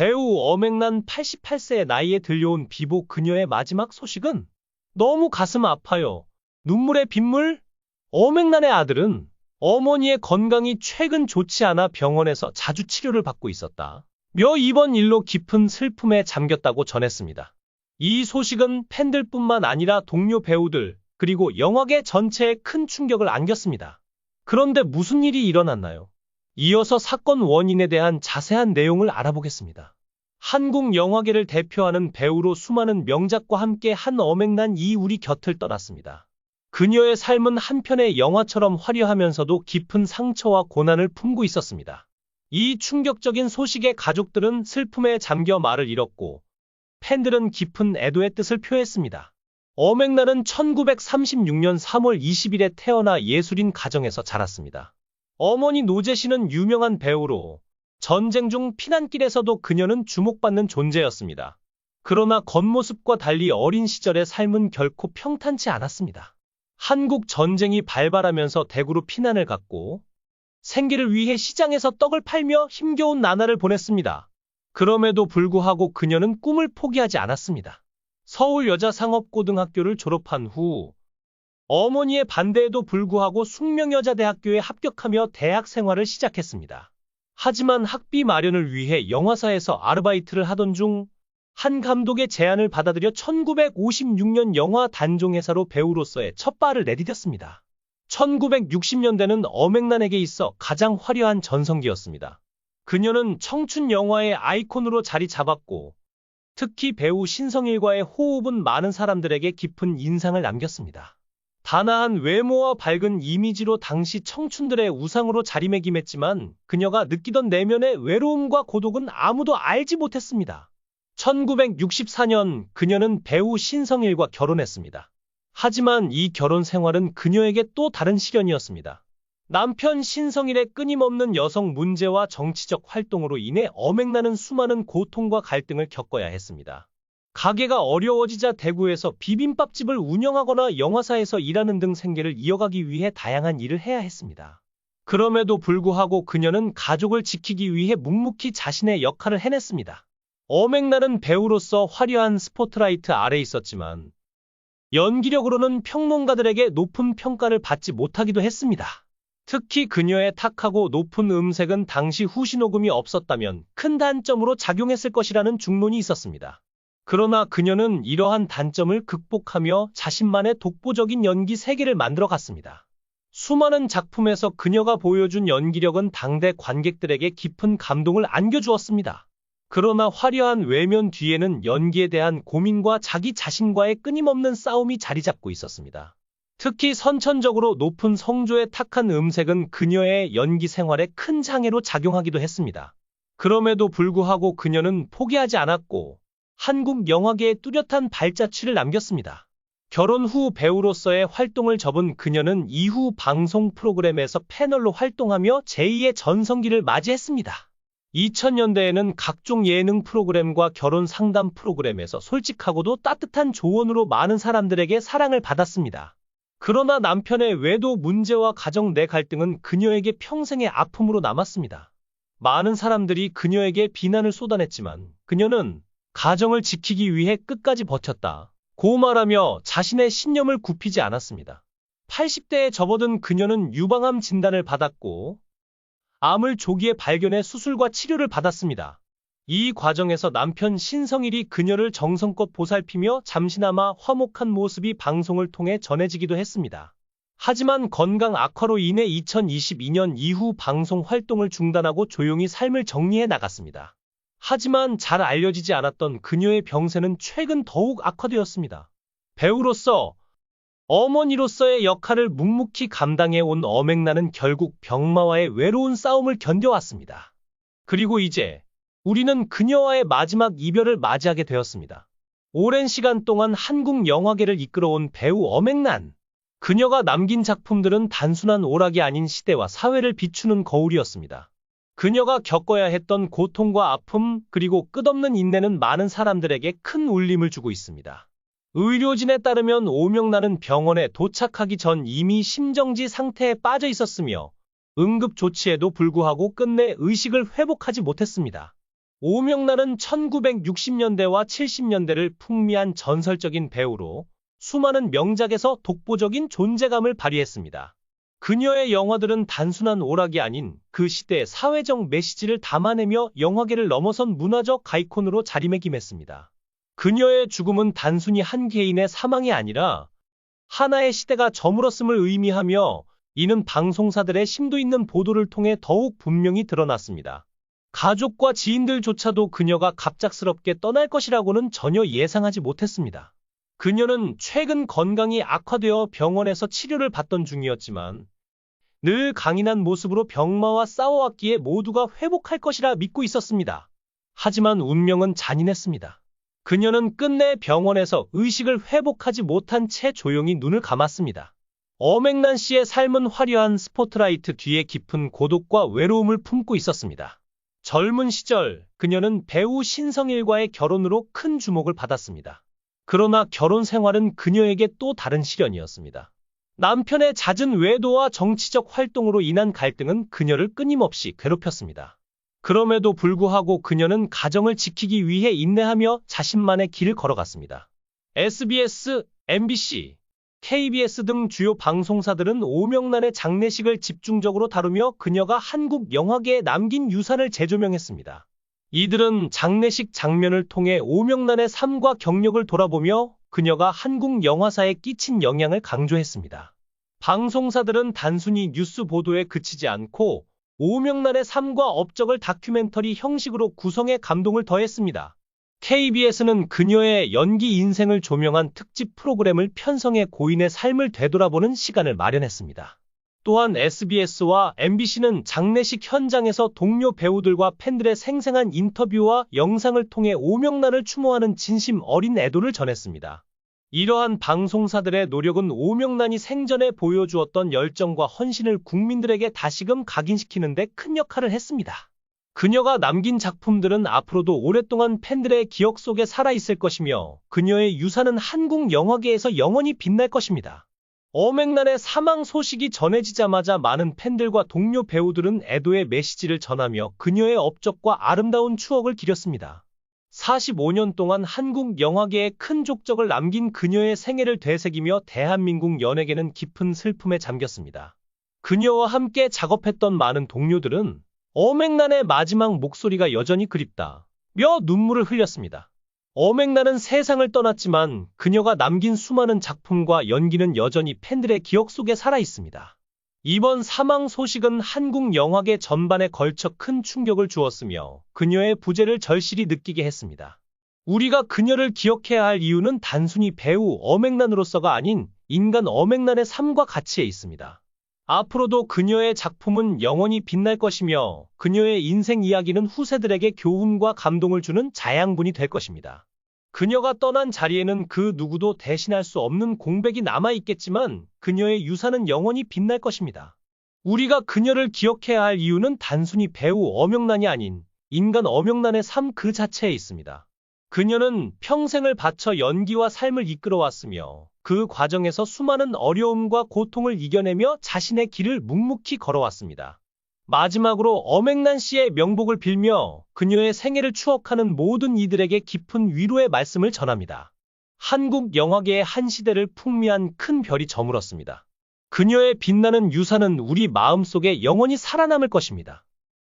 배우 엄앵란 88세의 나이에 들려온 비보 그녀의 마지막 소식은 너무 가슴 아파요. 눈물의 빗물? 엄앵란의 아들은 어머니의 건강이 최근 좋지 않아 병원에서 자주 치료를 받고 있었다. 이번 일로 깊은 슬픔에 잠겼다고 전했습니다. 이 소식은 팬들뿐만 아니라 동료 배우들, 그리고 영화계 전체에 큰 충격을 안겼습니다. 그런데 무슨 일이 일어났나요? 이어서 사건 원인에 대한 자세한 내용을 알아보겠습니다. 한국 영화계를 대표하는 배우로 수많은 명작과 함께 한 엄앵란이 우리 곁을 떠났습니다. 그녀의 삶은 한편의 영화처럼 화려하면서도 깊은 상처와 고난을 품고 있었습니다. 이 충격적인 소식에 가족들은 슬픔에 잠겨 말을 잃었고, 팬들은 깊은 애도의 뜻을 표했습니다. 엄앵란은 1936년 3월 20일에 태어나 예술인 가정에서 자랐습니다. 어머니 노재 씨는 유명한 배우로 전쟁 중 피난길에서도 그녀는 주목받는 존재였습니다. 그러나 겉모습과 달리 어린 시절의 삶은 결코 평탄치 않았습니다. 한국 전쟁이 발발하면서 대구로 피난을 갔고 생계를 위해 시장에서 떡을 팔며 힘겨운 나날을 보냈습니다. 그럼에도 불구하고 그녀는 꿈을 포기하지 않았습니다. 서울여자상업고등학교를 졸업한 후 어머니의 반대에도 불구하고 숙명여자대학교에 합격하며 대학 생활을 시작했습니다. 하지만 학비 마련을 위해 영화사에서 아르바이트를 하던 중 한 감독의 제안을 받아들여 1956년 영화 단종회사로 배우로서의 첫 발을 내디뎠습니다. 1960년대는 엄앵란에게 있어 가장 화려한 전성기였습니다. 그녀는 청춘 영화의 아이콘으로 자리 잡았고 특히 배우 신성일과의 호흡은 많은 사람들에게 깊은 인상을 남겼습니다. 단아한 외모와 밝은 이미지로 당시 청춘들의 우상으로 자리매김했지만 그녀가 느끼던 내면의 외로움과 고독은 아무도 알지 못했습니다. 1964년 그녀는 배우 신성일과 결혼했습니다. 하지만 이 결혼 생활은 그녀에게 또 다른 시련이었습니다. 남편 신성일의 끊임없는 여성 문제와 정치적 활동으로 인해 엄앵란은 수많은 고통과 갈등을 겪어야 했습니다. 가게가 어려워지자 대구에서 비빔밥집을 운영하거나 영화사에서 일하는 등 생계를 이어가기 위해 다양한 일을 해야 했습니다. 그럼에도 불구하고 그녀는 가족을 지키기 위해 묵묵히 자신의 역할을 해냈습니다. 엄앵란은 배우로서 화려한 스포트라이트 아래 있었지만 연기력으로는 평론가들에게 높은 평가를 받지 못하기도 했습니다. 특히 그녀의 탁하고 높은 음색은 당시 후시녹음이 없었다면 큰 단점으로 작용했을 것이라는 중론이 있었습니다. 그러나 그녀는 이러한 단점을 극복하며 자신만의 독보적인 연기 세계를 만들어갔습니다. 수많은 작품에서 그녀가 보여준 연기력은 당대 관객들에게 깊은 감동을 안겨주었습니다. 그러나 화려한 외면 뒤에는 연기에 대한 고민과 자기 자신과의 끊임없는 싸움이 자리 잡고 있었습니다. 특히 선천적으로 높은 성조의 탁한 음색은 그녀의 연기 생활에 큰 장애로 작용하기도 했습니다. 그럼에도 불구하고 그녀는 포기하지 않았고 한국 영화계에 뚜렷한 발자취를 남겼습니다. 결혼 후 배우로서의 활동을 접은 그녀는 이후 방송 프로그램에서 패널로 활동하며 제2의 전성기를 맞이했습니다. 2000년대에는 각종 예능 프로그램과 결혼 상담 프로그램에서 솔직하고도 따뜻한 조언으로 많은 사람들에게 사랑을 받았습니다. 그러나 남편의 외도 문제와 가정 내 갈등은 그녀에게 평생의 아픔으로 남았습니다. 많은 사람들이 그녀에게 비난을 쏟아냈지만 그녀는 가정을 지키기 위해 끝까지 버텼다 고 말하며 자신의 신념을 굽히지 않았습니다. 80대에 접어든 그녀는 유방암 진단을 받았고 암을 조기에 발견해 수술과 치료를 받았습니다. 이 과정에서 남편 신성일이 그녀를 정성껏 보살피며 잠시나마 화목한 모습이 방송을 통해 전해지기도 했습니다. 하지만 건강 악화로 인해 2022년 이후 방송 활동을 중단하고 조용히 삶을 정리해 나갔습니다. 하지만 잘 알려지지 않았던 그녀의 병세는 최근 더욱 악화되었습니다. 배우로서 어머니로서의 역할을 묵묵히 감당해온 엄앵란은 결국 병마와의 외로운 싸움을 견뎌왔습니다. 그리고 이제 우리는 그녀와의 마지막 이별을 맞이하게 되었습니다. 오랜 시간 동안 한국 영화계를 이끌어온 배우 엄앵란. 그녀가 남긴 작품들은 단순한 오락이 아닌 시대와 사회를 비추는 거울이었습니다. 그녀가 겪어야 했던 고통과 아픔, 그리고 끝없는 인내는 많은 사람들에게 큰 울림을 주고 있습니다. 의료진에 따르면 엄앵란은 병원에 도착하기 전 이미 심정지 상태에 빠져 있었으며 응급 조치에도 불구하고 끝내 의식을 회복하지 못했습니다. 오명란은 1960년대와 70년대를 풍미한 전설적인 배우로 수많은 명작에서 독보적인 존재감을 발휘했습니다. 그녀의 영화들은 단순한 오락이 아닌 그 시대의 사회적 메시지를 담아내며 영화계를 넘어선 문화적 아이콘으로 자리매김했습니다. 그녀의 죽음은 단순히 한 개인의 사망이 아니라 하나의 시대가 저물었음을 의미하며, 이는 방송사들의 심도 있는 보도를 통해 더욱 분명히 드러났습니다. 가족과 지인들조차도 그녀가 갑작스럽게 떠날 것이라고는 전혀 예상하지 못했습니다. 그녀는 최근 건강이 악화되어 병원에서 치료를 받던 중이었지만 늘 강인한 모습으로 병마와 싸워왔기에 모두가 회복할 것이라 믿고 있었습니다. 하지만 운명은 잔인했습니다. 그녀는 끝내 병원에서 의식을 회복하지 못한 채 조용히 눈을 감았습니다. 엄앵란 씨의 삶은 화려한 스포트라이트 뒤에 깊은 고독과 외로움을 품고 있었습니다. 젊은 시절 그녀는 배우 신성일과의 결혼으로 큰 주목을 받았습니다. 그러나 결혼 생활은 그녀에게 또 다른 시련이었습니다. 남편의 잦은 외도와 정치적 활동으로 인한 갈등은 그녀를 끊임없이 괴롭혔습니다. 그럼에도 불구하고 그녀는 가정을 지키기 위해 인내하며 자신만의 길을 걸어갔습니다. SBS, MBC, KBS 등 주요 방송사들은 오명란의 장례식을 집중적으로 다루며 그녀가 한국 영화계에 남긴 유산을 재조명했습니다. 이들은 장례식 장면을 통해 오명란의 삶과 경력을 돌아보며 그녀가 한국 영화사에 끼친 영향을 강조했습니다. 방송사들은 단순히 뉴스 보도에 그치지 않고 오명란의 삶과 업적을 다큐멘터리 형식으로 구성해 감동을 더했습니다. KBS는 그녀의 연기 인생을 조명한 특집 프로그램을 편성해 고인의 삶을 되돌아보는 시간을 마련했습니다. 또한 SBS와 MBC는 장례식 현장에서 동료 배우들과 팬들의 생생한 인터뷰와 영상을 통해 오명란을 추모하는 진심 어린 애도를 전했습니다. 이러한 방송사들의 노력은 오명란이 생전에 보여주었던 열정과 헌신을 국민들에게 다시금 각인시키는 데 큰 역할을 했습니다. 그녀가 남긴 작품들은 앞으로도 오랫동안 팬들의 기억 속에 살아있을 것이며 그녀의 유산은 한국 영화계에서 영원히 빛날 것입니다. 엄앵란의 사망 소식이 전해지자마자 많은 팬들과 동료 배우들은 애도의 메시지를 전하며 그녀의 업적과 아름다운 추억을 기렸습니다. 45년 동안 한국 영화계에 큰 족적을 남긴 그녀의 생애를 되새기며 대한민국 연예계는 깊은 슬픔에 잠겼습니다. 그녀와 함께 작업했던 많은 동료들은 엄앵란의 마지막 목소리가 여전히 그립다며 눈물을 흘렸습니다. 엄앵란은 세상을 떠났지만 그녀가 남긴 수많은 작품과 연기는 여전히 팬들의 기억 속에 살아있습니다. 이번 사망 소식은 한국 영화계 전반에 걸쳐 큰 충격을 주었으며 그녀의 부재를 절실히 느끼게 했습니다. 우리가 그녀를 기억해야 할 이유는 단순히 배우 엄앵란으로서가 아닌 인간 엄앵란의 삶과 가치에 있습니다. 앞으로도 그녀의 작품은 영원히 빛날 것이며 그녀의 인생 이야기는 후세들에게 교훈과 감동을 주는 자양분이 될 것입니다. 그녀가 떠난 자리에는 그 누구도 대신할 수 없는 공백이 남아있겠지만 그녀의 유산은 영원히 빛날 것입니다. 우리가 그녀를 기억해야 할 이유는 단순히 배우 엄앵란이 아닌 인간 엄앵란의 삶 그 자체에 있습니다. 그녀는 평생을 바쳐 연기와 삶을 이끌어왔으며 그 과정에서 수많은 어려움과 고통을 이겨내며 자신의 길을 묵묵히 걸어왔습니다. 마지막으로 엄앵란 씨의 명복을 빌며 그녀의 생애를 추억하는 모든 이들에게 깊은 위로의 말씀을 전합니다. 한국 영화계의 한 시대를 풍미한 큰 별이 저물었습니다. 그녀의 빛나는 유산은 우리 마음속에 영원히 살아남을 것입니다.